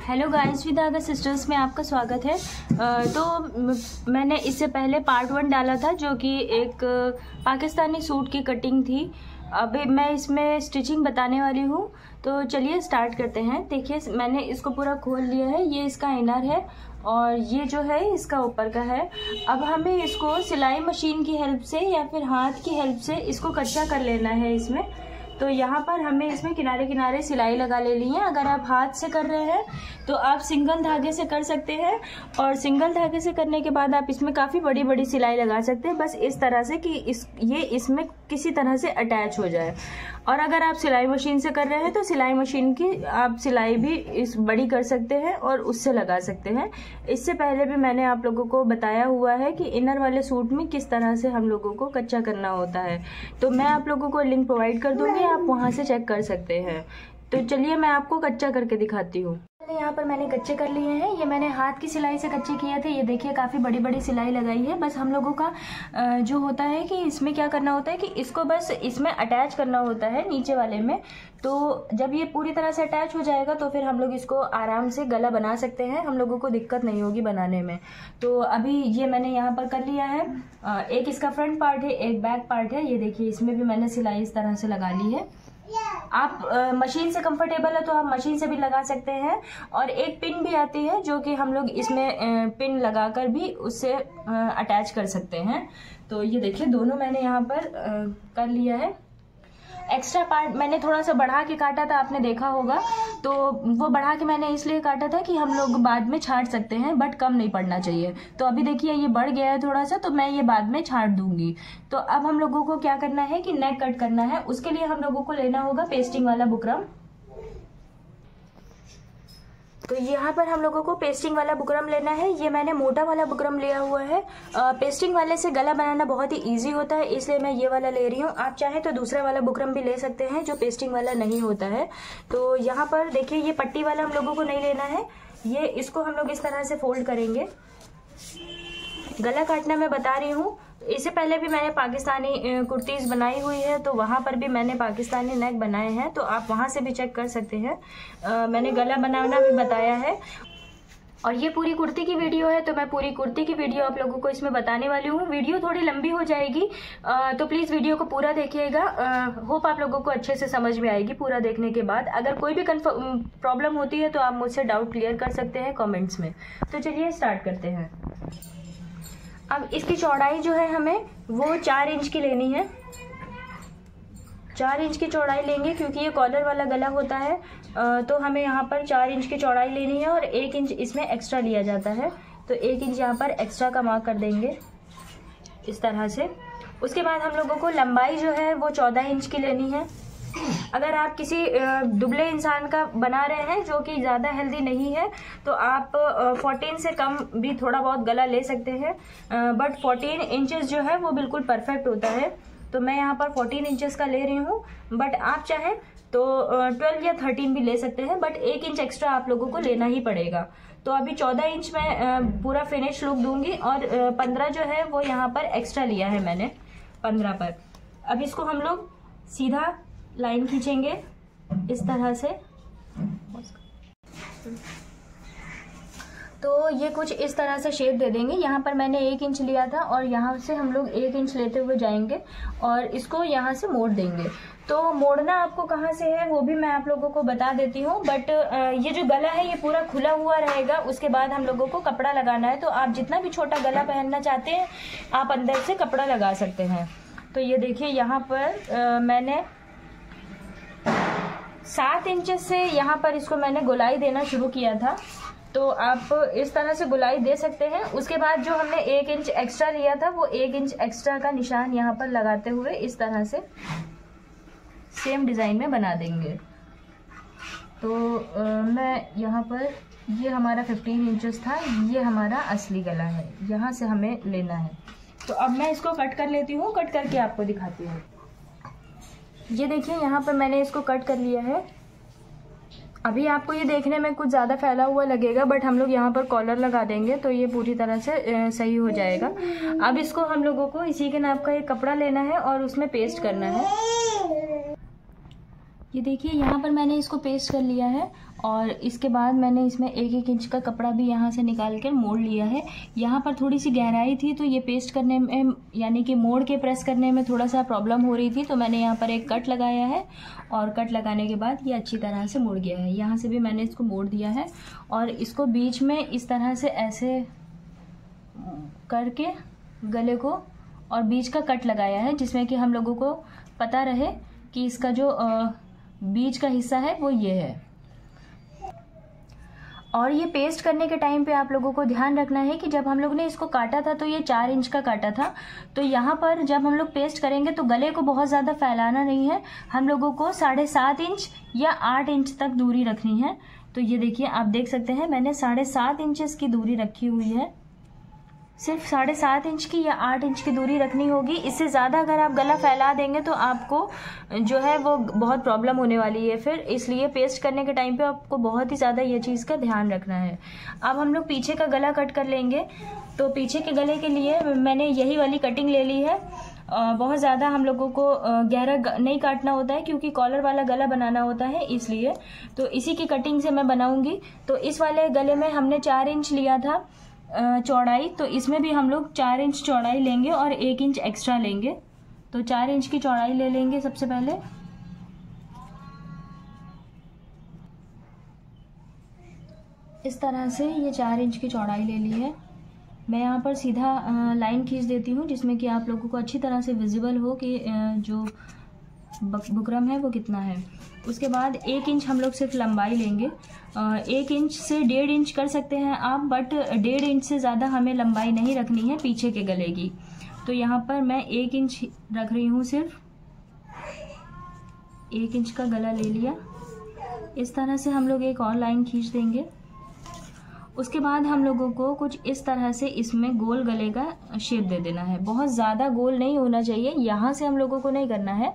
Hello guys, with Agha sisters में आपका स्वागत है। तो मैंने इससे पहले पार्ट 1 डाला था जो कि एक पाकिस्तानी सूट की कटिंग थी। अभी मैं इसमें स्टिचिंग बताने वाली हूँ, तो चलिए स्टार्ट करते हैं। देखिए मैंने इसको पूरा खोल लिया है। ये इसका इनर है और ये जो है इसका ऊपर का है। अब हमें इसको सिलाई मशीन की हेल्प से या फिर हाथ की हेल्प से इसको कच्चा कर लेना है इसमें। तो यहाँ पर हमें इसमें किनारे किनारे सिलाई लगा लेनी है। अगर आप हाथ से कर रहे हैं तो आप सिंगल धागे से कर सकते हैं, और सिंगल धागे से करने के बाद आप इसमें काफ़ी बड़ी बड़ी सिलाई लगा सकते हैं, बस इस तरह से कि ये इसमें किसी तरह से अटैच हो जाए। और अगर आप सिलाई मशीन से कर रहे हैं तो सिलाई मशीन की आप सिलाई भी इस बड़ी कर सकते हैं और उससे लगा सकते हैं। इससे पहले भी मैंने आप लोगों को बताया हुआ है कि इनर वाले सूट में किस तरह से हम लोगों को कच्चा करना होता है, तो मैं आप लोगों को लिंक प्रोवाइड कर दूंगी, आप वहां से चेक कर सकते हैं। तो चलिए मैं आपको कच्चा करके दिखाती हूँ। यहाँ पर मैंने कच्चे कर लिए हैं। ये मैंने हाथ की सिलाई से कच्चे किए थे। ये देखिए काफ़ी बड़ी बड़ी सिलाई लगाई है। बस हम लोगों का जो होता है कि इसमें क्या करना होता है कि इसको बस इसमें अटैच करना होता है नीचे वाले में। तो जब ये पूरी तरह से अटैच हो जाएगा तो फिर हम लोग इसको आराम से गला बना सकते हैं, हम लोगों को दिक्कत नहीं होगी बनाने में। तो अभी ये मैंने यहाँ पर कर लिया है। एक इसका फ्रंट पार्ट है, एक बैक पार्ट है। ये देखिए इसमें भी मैंने सिलाई इस तरह से लगा ली है। आप मशीन से कंफर्टेबल है तो आप मशीन से भी लगा सकते हैं। और एक पिन भी आती है जो कि हम लोग इसमें पिन लगाकर भी उससे अटैच कर सकते हैं। तो ये देखिए दोनों मैंने यहाँ पर कर लिया है। एक्स्ट्रा पार्ट मैंने थोड़ा सा बढ़ा के काटा था, आपने देखा होगा। तो वो बढ़ा के मैंने इसलिए काटा था कि हम लोग बाद में छाट सकते हैं, बट कम नहीं पड़ना चाहिए। तो अभी देखिए ये बढ़ गया है थोड़ा सा, तो मैं ये बाद में छाट दूंगी। तो अब हम लोगों को क्या करना है कि नेक कट करना है। उसके लिए हम लोगों को लेना होगा पेस्टिंग वाला बुकरम। तो यहाँ पर हम लोगों को पेस्टिंग वाला बुकरम लेना है। ये मैंने मोटा वाला बुकरम लिया हुआ है। पेस्टिंग वाले से गला बनाना बहुत ही इजी होता है, इसलिए मैं ये वाला ले रही हूँ। आप चाहें तो दूसरा वाला बुकरम भी ले सकते हैं जो पेस्टिंग वाला नहीं होता है। तो यहाँ पर देखिए ये पट्टी वाला हम लोगों को नहीं लेना है। ये इसको हम लोग इस तरह से फोल्ड करेंगे। गला काटना मैं बता रही हूँ। इससे पहले भी मैंने पाकिस्तानी कुर्तीज़ बनाई हुई है, तो वहाँ पर भी मैंने पाकिस्तानी नेक बनाए हैं, तो आप वहाँ से भी चेक कर सकते हैं। मैंने गला बनाना भी बताया है। और ये पूरी कुर्ती की वीडियो है, तो मैं पूरी कुर्ती की वीडियो आप लोगों को इसमें बताने वाली हूँ। वीडियो थोड़ी लंबी हो जाएगी, तो प्लीज़ वीडियो को पूरा देखिएगा। होप आप लोगों को अच्छे से समझ में आएगी पूरा देखने के बाद। अगर कोई भी प्रॉब्लम होती है तो आप मुझसे डाउट क्लियर कर सकते हैं कॉमेंट्स में। तो चलिए स्टार्ट करते हैं। अब इसकी चौड़ाई जो है हमें वो 4 इंच की लेनी है। 4 इंच की चौड़ाई लेंगे क्योंकि ये कॉलर वाला गला होता है। तो हमें यहाँ पर 4 इंच की चौड़ाई लेनी है और 1 इंच इसमें एक्स्ट्रा लिया जाता है। तो 1 इंच यहाँ पर एक्स्ट्रा का मार्क कर देंगे इस तरह से। उसके बाद हम लोगों को लंबाई जो है वो 14 इंच की लेनी है। अगर आप किसी दुबले इंसान का बना रहे हैं जो कि ज़्यादा हेल्दी नहीं है तो आप 14 से कम भी थोड़ा बहुत गला ले सकते हैं, बट 14 इंचेस जो है वो बिल्कुल परफेक्ट होता है। तो मैं यहाँ पर 14 इंचेस का ले रही हूँ, बट आप चाहें तो 12 या 13 भी ले सकते हैं, बट 1 इंच एक्स्ट्रा आप लोगों को लेना ही पड़ेगा। तो अभी 14 इंच में पूरा फिनिश लुक दूंगी और 15 जो है वो यहाँ पर एक्स्ट्रा लिया है मैंने 15 पर। अब इसको हम लोग सीधा लाइन खींचेंगे इस तरह से। तो ये कुछ इस तरह से शेप दे देंगे। यहाँ पर मैंने 1 इंच लिया था और यहाँ से हम लोग 1 इंच लेते हुए जाएंगे और इसको यहाँ से मोड़ देंगे। तो मोड़ना आपको कहाँ से है वो भी मैं आप लोगों को बता देती हूँ, बट ये जो गला है ये पूरा खुला हुआ रहेगा। उसके बाद हम लोगों को कपड़ा लगाना है, तो आप जितना भी छोटा गला पहनना चाहते हैं आप अंदर से कपड़ा लगा सकते हैं। तो ये देखिए यहाँ पर मैंने 7 इंचेस से यहाँ पर इसको मैंने गोलाई देना शुरू किया था, तो आप इस तरह से गोलाई दे सकते हैं। उसके बाद जो हमने 1 इंच एक्स्ट्रा लिया था वो 1 इंच एक्स्ट्रा का निशान यहाँ पर लगाते हुए इस तरह से सेम डिज़ाइन में बना देंगे। तो मैं यहाँ पर ये हमारा 15 इंचेस था, ये हमारा असली गला है, यहाँ से हमें लेना है। तो अब मैं इसको कट कर लेती हूँ, कट करके आपको दिखाती हूँ। ये देखिए यहाँ पर मैंने इसको कट कर लिया है। अभी आपको ये देखने में कुछ ज़्यादा फैला हुआ लगेगा, बट हम लोग यहाँ पर कॉलर लगा देंगे तो ये पूरी तरह से सही हो जाएगा। अब इसको हम लोगों को इसी के नाप का एक कपड़ा लेना है और उसमें पेस्ट करना है। ये देखिए यहाँ पर मैंने इसको पेस्ट कर लिया है और इसके बाद मैंने इसमें 1-1 इंच का कपड़ा भी यहाँ से निकाल कर मोड़ लिया है। यहाँ पर थोड़ी सी गहराई थी तो ये पेस्ट करने में यानी कि मोड़ के प्रेस करने में थोड़ा सा प्रॉब्लम हो रही थी, तो मैंने यहाँ पर एक कट लगाया है और कट लगाने के बाद ये अच्छी तरह से मुड़ गया है। यहाँ से भी मैंने इसको मोड़ दिया है और इसको बीच में इस तरह से ऐसे करके गले को और बीच का कट लगाया है, जिसमें कि हम लोगों को पता रहे कि इसका जो बीच का हिस्सा है वो ये है। और ये पेस्ट करने के टाइम पे आप लोगों को ध्यान रखना है कि जब हम लोग ने इसको काटा था तो ये 4 इंच का काटा था, तो यहाँ पर जब हम लोग पेस्ट करेंगे तो गले को बहुत ज़्यादा फैलाना नहीं है, हम लोगों को 7.5 इंच या 8 इंच तक दूरी रखनी है। तो ये देखिए आप देख सकते हैं मैंने 7.5 इंचेस की दूरी रखी हुई है, सिर्फ 7.5 इंच की या 8 इंच की दूरी रखनी होगी। इससे ज़्यादा अगर आप गला फैला देंगे तो आपको जो है वो बहुत प्रॉब्लम होने वाली है फिर, इसलिए पेस्ट करने के टाइम पे आपको बहुत ही ज़्यादा ये चीज़ का ध्यान रखना है। अब हम लोग पीछे का गला कट कर लेंगे। तो पीछे के गले के लिए मैंने यही वाली कटिंग ले ली है। बहुत ज़्यादा हम लोगों को गहरा नहीं काटना होता है क्योंकि कॉलर वाला गला बनाना होता है, इसलिए तो इसी की कटिंग से मैं बनाऊँगी। तो इस वाले गले में हमने 4 इंच लिया था चौड़ाई, तो इसमें भी हम लोग 4 इंच चौड़ाई लेंगे और 1 इंच एक्स्ट्रा लेंगे। तो 4 इंच की चौड़ाई ले लेंगे सबसे पहले। इस तरह से ये 4 इंच की चौड़ाई ले ली है। मैं यहाँ पर सीधा लाइन खींच देती हूँ जिसमें कि आप लोगों को अच्छी तरह से विजिबल हो कि जो बुकरम है वो कितना है। उसके बाद 1 इंच हम लोग सिर्फ लंबाई लेंगे। 1 इंच से 1.5 इंच कर सकते हैं आप, बट 1.5 इंच से ज़्यादा हमें लंबाई नहीं रखनी है पीछे के गले की। तो यहाँ पर मैं 1 इंच रख रही हूँ, सिर्फ 1 इंच का गला ले लिया। इस तरह से हम लोग एक और लाइन खींच देंगे। उसके बाद हम लोगों को कुछ इस तरह से इसमें गोल गले का शेप दे देना है। बहुत ज़्यादा गोल नहीं होना चाहिए, यहाँ से हम लोगों को नहीं करना है,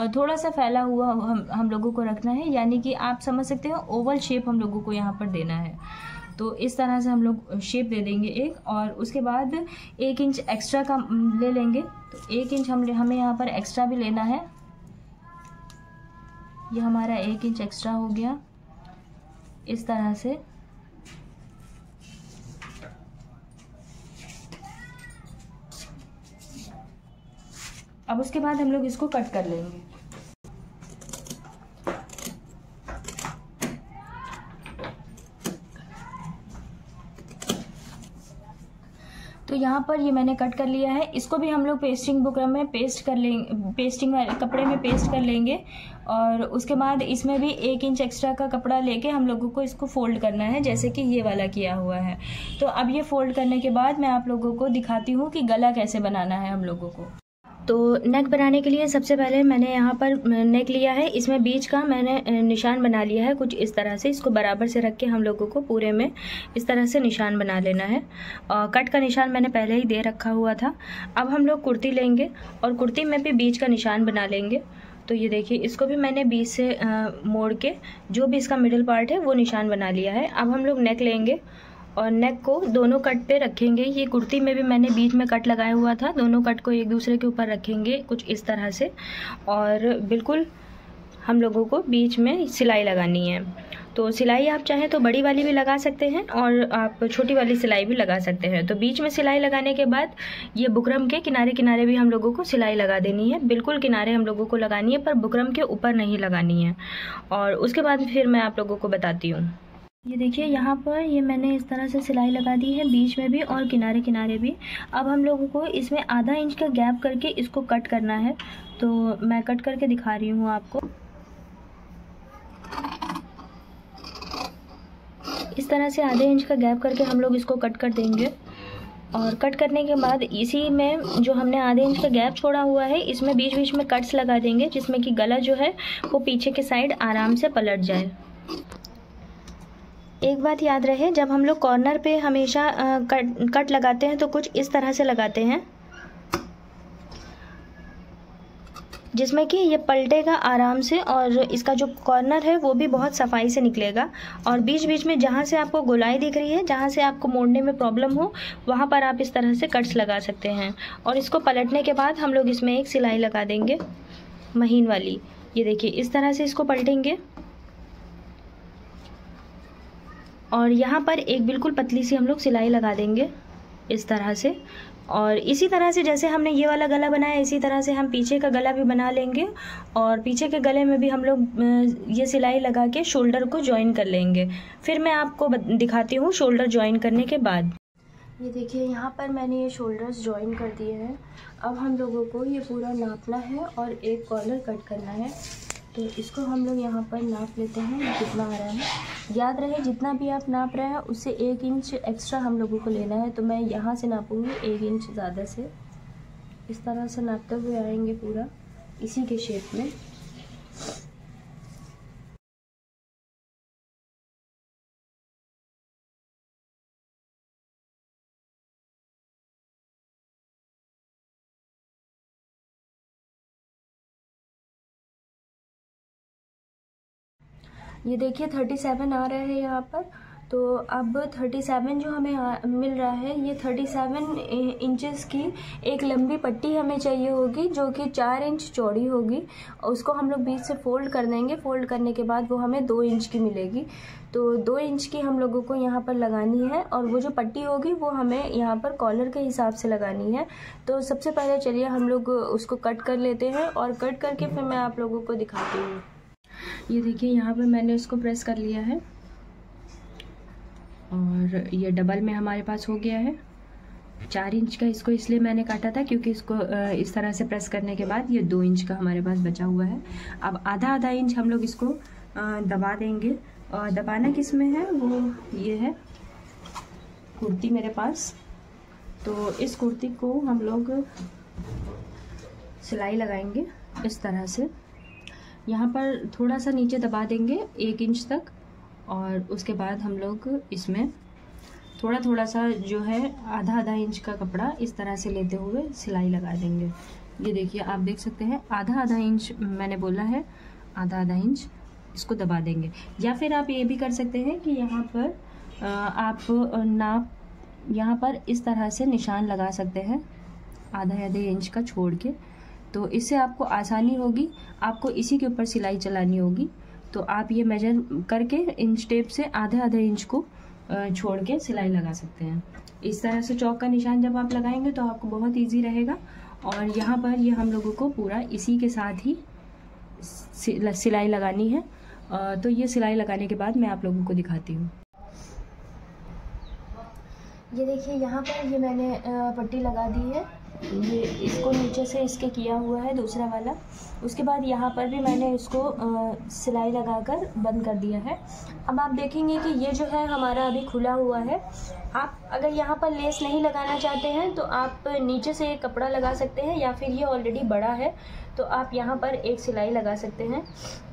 थोड़ा सा फैला हुआ हम लोगों को रखना है, यानी कि आप समझ सकते हो ओवल शेप हम लोगों को यहाँ पर देना है। तो इस तरह से हम लोग शेप दे देंगे एक, और उसके बाद 1 इंच एक्स्ट्रा का ले लेंगे। तो 1 इंच हमें यहाँ पर एक्स्ट्रा भी लेना है। ये हमारा 1 इंच एक्स्ट्रा हो गया इस तरह से। अब उसके बाद हम लोग इसको कट कर लेंगे। तो यहाँ पर ये मैंने कट कर लिया है। इसको भी हम लोग पेस्टिंग बुकरम में पेस्ट कर लेंगे, पेस्टिंग वाले कपड़े में पेस्ट कर लेंगे। और उसके बाद इसमें भी 1 इंच एक्स्ट्रा का कपड़ा लेके हम लोगों को इसको फोल्ड करना है, जैसे कि ये वाला किया हुआ है। तो अब ये फोल्ड करने के बाद मैं आप लोगों को दिखाती हूँ कि गला कैसे बनाना है हम लोगों को। तो नेक बनाने के लिए सबसे पहले मैंने यहाँ पर नेक लिया है, इसमें बीच का मैंने निशान बना लिया है कुछ इस तरह से। इसको बराबर से रख के हम लोगों को पूरे में इस तरह से निशान बना लेना है। कट का निशान मैंने पहले ही दे रखा हुआ था। अब हम लोग कुर्ती लेंगे और कुर्ती में भी बीच का निशान बना लेंगे। तो ये देखिए, इसको भी मैंने बीच से मोड़ के जो भी इसका मिडिल पार्ट है वो निशान बना लिया है। अब हम लोग नेक लेंगे और नेक को दोनों कट पे रखेंगे। ये कुर्ती में भी मैंने बीच में कट लगाया हुआ था, दोनों कट को एक दूसरे के ऊपर रखेंगे कुछ इस तरह से। और बिल्कुल हम लोगों को बीच में सिलाई लगानी है। तो सिलाई आप चाहें तो बड़ी वाली भी लगा सकते हैं और आप छोटी वाली सिलाई भी लगा सकते हैं। तो बीच में सिलाई लगाने के बाद ये बुकरम के किनारे किनारे भी हम लोगों को सिलाई लगा देनी है। बिल्कुल किनारे हम लोगों को लगानी है, पर बुकरम के ऊपर नहीं लगानी है। और उसके बाद फिर मैं आप लोगों को बताती हूँ। ये देखिए, यहाँ पर ये मैंने इस तरह से सिलाई लगा दी है, बीच में भी और किनारे किनारे भी। अब हम लोगों को इसमें आधा इंच का गैप करके इसको कट करना है। तो मैं कट करके दिखा रही हूँ आपको। इस तरह से आधे इंच का गैप करके हम लोग इसको कट कर देंगे। और कट करने के बाद इसी में जो हमने आधे इंच का गैप छोड़ा हुआ है, इसमें बीच बीच में कट्स लगा देंगे, जिसमें कि गला जो है वो पीछे के साइड आराम से पलट जाए। एक बात याद रहे, जब हम लोग कॉर्नर पे हमेशा कट लगाते हैं तो कुछ इस तरह से लगाते हैं, जिसमें कि ये पलटेगा आराम से और इसका जो कॉर्नर है वो भी बहुत सफाई से निकलेगा। और बीच बीच में जहाँ से आपको गोलाई दिख रही है, जहाँ से आपको मोड़ने में प्रॉब्लम हो, वहाँ पर आप इस तरह से कट्स लगा सकते हैं। और इसको पलटने के बाद हम लोग इसमें एक सिलाई लगा देंगे महीन वाली। ये देखिए इस तरह से इसको पलटेंगे और यहाँ पर एक बिल्कुल पतली सी हम लोग सिलाई लगा देंगे इस तरह से। और इसी तरह से जैसे हमने ये वाला गला बनाया, इसी तरह से हम पीछे का गला भी बना लेंगे और पीछे के गले में भी हम लोग ये सिलाई लगा के शोल्डर को ज्वाइन कर लेंगे। फिर मैं आपको दिखाती हूँ शोल्डर ज्वाइन करने के बाद। ये देखिए यहाँ पर मैंने ये शोल्डर्स ज्वाइन कर दिए हैं। अब हम लोगों को ये पूरा नापना है और एक कॉलर कट करना है। तो इसको हम लोग यहाँ पर नाप लेते हैं कितना आ रहा है। याद रहे जितना भी आप नाप रहे हैं उससे 1 इंच एक्स्ट्रा हम लोगों को लेना है। तो मैं यहाँ से नापूंगी 1 इंच ज़्यादा से। इस तरह से नापते हुए आएंगे पूरा इसी के शेप में। ये देखिए 37 आ रहा है यहाँ पर। तो अब 37 जो हमें मिल रहा है, ये 37 इंचेस की एक लंबी पट्टी हमें चाहिए होगी जो कि 4 इंच चौड़ी होगी। उसको हम लोग बीच से फोल्ड कर देंगे। फोल्ड करने के बाद वो हमें 2 इंच की मिलेगी। तो 2 इंच की हम लोगों को यहाँ पर लगानी है और वो जो पट्टी होगी वो हमें यहाँ पर कॉलर के हिसाब से लगानी है। तो सबसे पहले चलिए हम लोग उसको कट कर लेते हैं और कट करके फिर मैं आप लोगों को दिखाती हूँ। ये देखिए यहाँ पर मैंने इसको प्रेस कर लिया है और ये डबल में हमारे पास हो गया है। 4 इंच का इसको इसलिए मैंने काटा था क्योंकि इसको इस तरह से प्रेस करने के बाद ये 2 इंच का हमारे पास बचा हुआ है। अब आधा इंच हम लोग इसको दबा देंगे। और दबाना किस में है, वो ये है कुर्ती मेरे पास। तो इस कुर्ती को हम लोग सिलाई लगाएंगे इस तरह से। यहाँ पर थोड़ा सा नीचे दबा देंगे 1 इंच तक और उसके बाद हम लोग इसमें थोड़ा थोड़ा सा जो है आधा इंच का कपड़ा इस तरह से लेते हुए सिलाई लगा देंगे। ये देखिए आप देख सकते हैं आधा इंच मैंने बोला है, आधा इंच इसको दबा देंगे। या फिर आप ये भी कर सकते हैं कि यहाँ पर आप नाप यहाँ पर इस तरह से निशान लगा सकते हैं आधा इंच का छोड़ के। तो इससे आपको आसानी होगी, आपको इसी के ऊपर सिलाई चलानी होगी। तो आप ये मेजर करके इंच टेप से आधा इंच को छोड़ के सिलाई लगा सकते हैं। इस तरह से चौक का निशान जब आप लगाएंगे तो आपको बहुत इजी रहेगा। और यहाँ पर ये हम लोगों को पूरा इसी के साथ ही सिलाई लगानी है। तो ये सिलाई लगाने के बाद मैं आप लोगों को दिखाती हूँ। ये देखिए यहाँ पर ये मैंने पट्टी लगा दी है। ये इसको नीचे से इसके किया हुआ है दूसरा वाला। उसके बाद यहाँ पर भी मैंने इसको सिलाई लगाकर बंद कर दिया है। अब आप देखेंगे कि ये जो है हमारा अभी खुला हुआ है। आप अगर यहाँ पर लेस नहीं लगाना चाहते हैं तो आप नीचे से एक कपड़ा लगा सकते हैं, या फिर ये ऑलरेडी बड़ा है तो आप यहाँ पर एक सिलाई लगा सकते हैं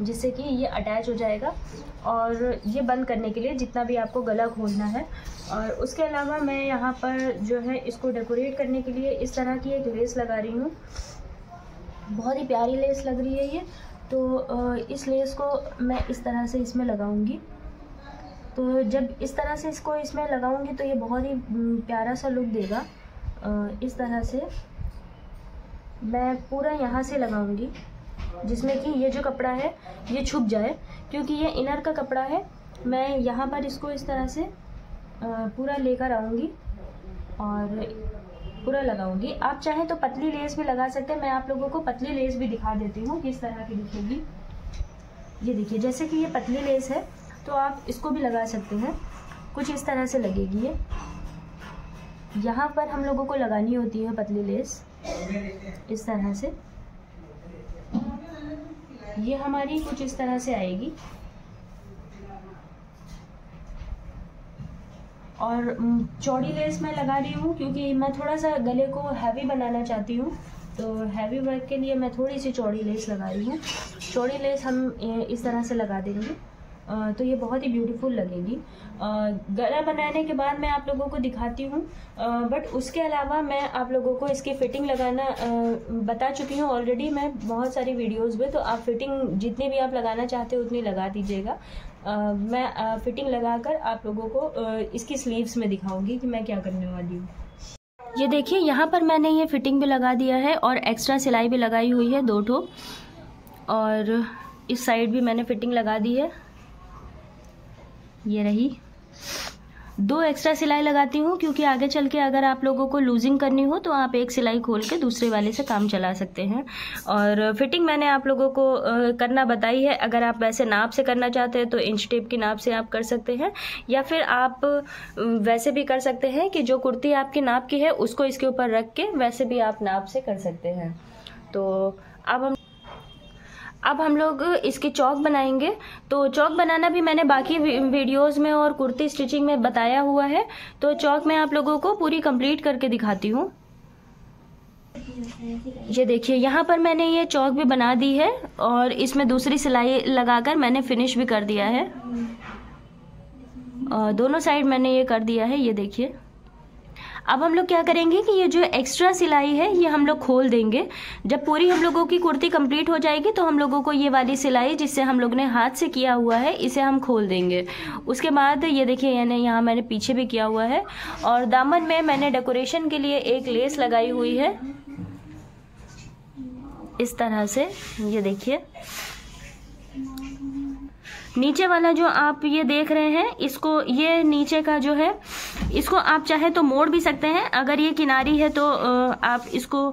जिससे कि ये अटैच हो जाएगा। और ये बंद करने के लिए जितना भी आपको गला खोलना है। और उसके अलावा मैं यहाँ पर जो है इसको डेकोरेट करने के लिए इस तरह की एक लेस लगा रही हूँ। बहुत ही प्यारी लेस लग रही है ये। तो इस लेस को मैं इस तरह से इसमें लगाऊंगी। तो जब इस तरह से इसको इसमें लगाऊंगी तो ये बहुत ही प्यारा सा लुक देगा। इस तरह से मैं पूरा यहाँ से लगाऊंगी जिसमें कि ये जो कपड़ा है ये छुप जाए, क्योंकि ये इनर का कपड़ा है। मैं यहाँ पर इसको इस तरह से पूरा लेकर आऊँगी और पूरा लगाऊंगी। आप चाहें तो पतली लेस भी लगा सकते हैं। मैं आप लोगों को पतली लेस भी दिखा देती हूँ किस तरह की दिखेगी। ये देखिए जैसे कि ये पतली लेस है तो आप इसको भी लगा सकते हैं। कुछ इस तरह से लगेगी ये। यहाँ पर हम लोगों को लगानी होती है पतली लेस इस तरह से। ये हमारी कुछ इस तरह से आएगी। और चौड़ी लेस मैं लगा रही हूँ क्योंकि मैं थोड़ा सा गले को हैवी बनाना चाहती हूँ। तो हैवी वर्क के लिए मैं थोड़ी सी चौड़ी लेस लगा रही हूँ। चौड़ी लेस हम इस तरह से लगा देंगे तो ये बहुत ही ब्यूटीफुल लगेगी। गला बनाने के बाद मैं आप लोगों को दिखाती हूँ। बट उसके अलावा मैं आप लोगों को इसकी फ़िटिंग लगाना बता चुकी हूँ ऑलरेडी मैं बहुत सारी वीडियोस में। तो आप फ़िटिंग जितनी भी आप लगाना चाहते हो उतनी लगा दीजिएगा। मैं फ़िटिंग लगाकर आप लोगों को इसकी स्लीव्स में दिखाऊंगी कि मैं क्या करने वाली हूँ। ये देखिए यहाँ पर मैंने ये फ़िटिंग भी लगा दिया है और एक्स्ट्रा सिलाई भी लगाई हुई है 2 ठो। और इस साइड भी मैंने फिटिंग लगा दी है। ये रही। 2 एक्स्ट्रा सिलाई लगाती हूँ क्योंकि आगे चल के अगर आप लोगों को लूजिंग करनी हो तो आप एक सिलाई खोल के दूसरे वाले से काम चला सकते हैं। और फिटिंग मैंने आप लोगों को करना बताई है। अगर आप वैसे नाप से करना चाहते हैं तो इंच टेप की नाप से आप कर सकते हैं, या फिर आप वैसे भी कर सकते हैं कि जो कुर्ती आपकी नाप की है उसको इसके ऊपर रख के वैसे भी आप नाप से कर सकते हैं। तो अब हम लोग इसकी चौक बनाएंगे। तो चौक बनाना भी मैंने बाकी वीडियोस में और कुर्ती स्टिचिंग में बताया हुआ है। तो चौक मैं आप लोगों को पूरी कंप्लीट करके दिखाती हूँ। ये देखिए, यहाँ पर मैंने ये चौक भी बना दी है और इसमें दूसरी सिलाई लगाकर मैंने फिनिश भी कर दिया है। दोनों साइड मैंने ये कर दिया है। ये देखिए, अब हम लोग क्या करेंगे कि ये जो एक्स्ट्रा सिलाई है ये हम लोग खोल देंगे। जब पूरी हम लोगों की कुर्ती कंप्लीट हो जाएगी तो हम लोगों को ये वाली सिलाई जिससे हम लोग ने हाथ से किया हुआ है इसे हम खोल देंगे। उसके बाद ये देखिए, यानी यहाँ मैंने पीछे भी किया हुआ है और दामन में मैंने डेकोरेशन के लिए एक लेस लगाई हुई है इस तरह से। ये देखिए, नीचे वाला जो आप ये देख रहे हैं इसको, ये नीचे का जो है इसको आप चाहे तो मोड़ भी सकते हैं। अगर ये किनारी है तो आप इसको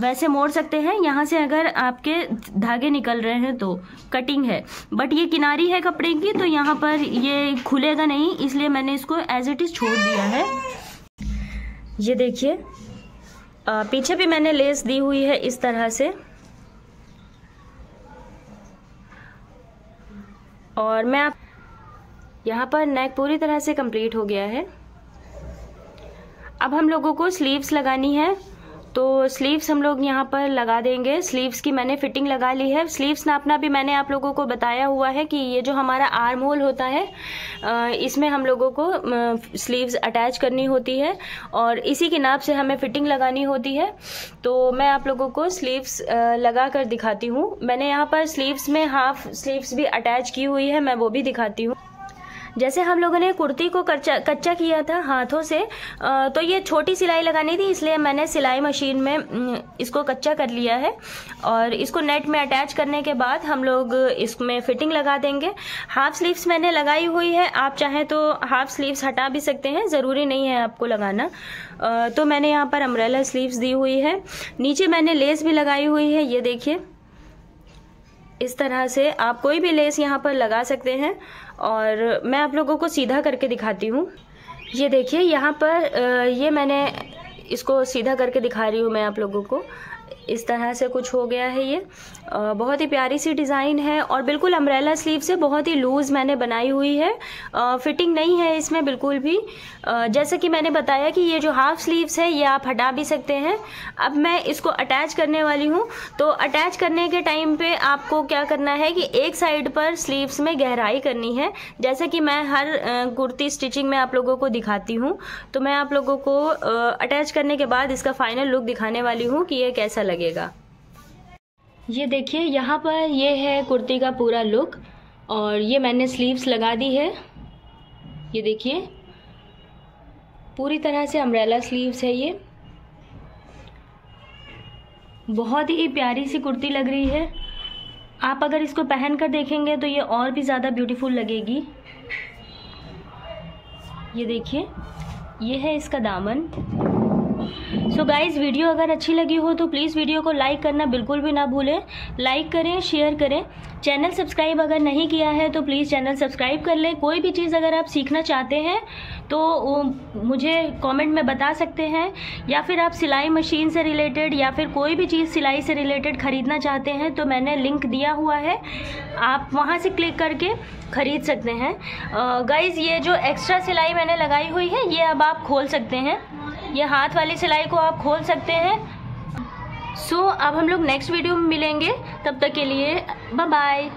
वैसे मोड़ सकते हैं। यहाँ से अगर आपके धागे निकल रहे हैं तो कटिंग है, बट ये किनारी है कपड़े की तो यहाँ पर ये खुलेगा नहीं, इसलिए मैंने इसको एज इट इज छोड़ दिया है। ये देखिए, पीछे भी मैंने लेस दी हुई है इस तरह से। और मैं आप यहाँ पर नेक पूरी तरह से कंप्लीट हो गया है। अब हम लोगों को स्लीव्स लगानी है, तो स्लीव्स हम लोग यहाँ पर लगा देंगे। स्लीव्स की मैंने फिटिंग लगा ली है। स्लीव्स नापना भी मैंने आप लोगों को बताया हुआ है कि ये जो हमारा आर्म होल होता है इसमें हम लोगों को स्लीव्स अटैच करनी होती है और इसी के नाप से हमें फिटिंग लगानी होती है। तो मैं आप लोगों को स्लीव्स लगा कर दिखाती हूँ। मैंने यहाँ पर स्लीव्स में हाफ स्लीव्स भी अटैच की हुई है, मैं वो भी दिखाती हूँ। जैसे हम लोगों ने कुर्ती को कच्चा किया था हाथों से, तो ये छोटी सिलाई लगानी थी, इसलिए मैंने सिलाई मशीन में इसको कच्चा कर लिया है और इसको नेट में अटैच करने के बाद हम लोग इसमें फिटिंग लगा देंगे। हाफ स्लीव्स मैंने लगाई हुई है, आप चाहें तो हाफ स्लीव्स हटा भी सकते हैं, ज़रूरी नहीं है आपको लगाना। तो मैंने यहाँ पर अम्ब्रेला स्लीव्स दी हुई है। नीचे मैंने लेस भी लगाई हुई है। ये देखिए, इस तरह से आप कोई भी लेस यहाँ पर लगा सकते हैं और मैं आप लोगों को सीधा करके दिखाती हूँ। ये देखिए, यहाँ पर ये मैंने इसको सीधा करके दिखा रही हूँ मैं आप लोगों को। इस तरह से कुछ हो गया है। ये बहुत ही प्यारी सी डिज़ाइन है और बिल्कुल अम्ब्रेला स्लीव से बहुत ही लूज़ मैंने बनाई हुई है। फिटिंग नहीं है इसमें बिल्कुल भी। जैसे कि मैंने बताया कि ये जो हाफ स्लीव्स है ये आप हटा भी सकते हैं। अब मैं इसको अटैच करने वाली हूँ। तो अटैच करने के टाइम पे आपको क्या करना है कि एक साइड पर स्लीव्स में गहराई करनी है, जैसे कि मैं हर कुर्ती स्टिचिंग में आप लोगों को दिखाती हूँ। तो मैं आप लोगों को अटैच करने के बाद इसका फाइनल लुक दिखाने वाली हूँ कि ये कैसा लगेगा। ये देखिए, यहाँ पर ये है कुर्ती का पूरा लुक और ये मैंने स्लीव्स लगा दी है। ये देखिए, पूरी तरह से अम्ब्रेला स्लीव्स है। ये बहुत ही प्यारी सी कुर्ती लग रही है। आप अगर इसको पहन कर देखेंगे तो ये और भी ज़्यादा ब्यूटीफुल लगेगी। ये देखिए, ये है इसका दामन। सो गाइज़, वीडियो अगर अच्छी लगी हो तो प्लीज़ वीडियो को लाइक करना बिल्कुल भी ना भूलें। लाइक करें, शेयर करें। चैनल सब्सक्राइब अगर नहीं किया है तो प्लीज़ चैनल सब्सक्राइब कर लें। कोई भी चीज़ अगर आप सीखना चाहते हैं तो मुझे कमेंट में बता सकते हैं, या फिर आप सिलाई मशीन से रिलेटेड या फिर कोई भी चीज़ सिलाई से रिलेटेड ख़रीदना चाहते हैं तो मैंने लिंक दिया हुआ है, आप वहाँ से क्लिक करके ख़रीद सकते हैं। गाइज़, ये जो एक्स्ट्रा सिलाई मैंने लगाई हुई है ये अब आप खोल सकते हैं। ये हाथ वाली सिलाई को आप खोल सकते हैं। सो अब हम लोग नेक्स्ट वीडियो में मिलेंगे, तब तक के लिए बाय बाय।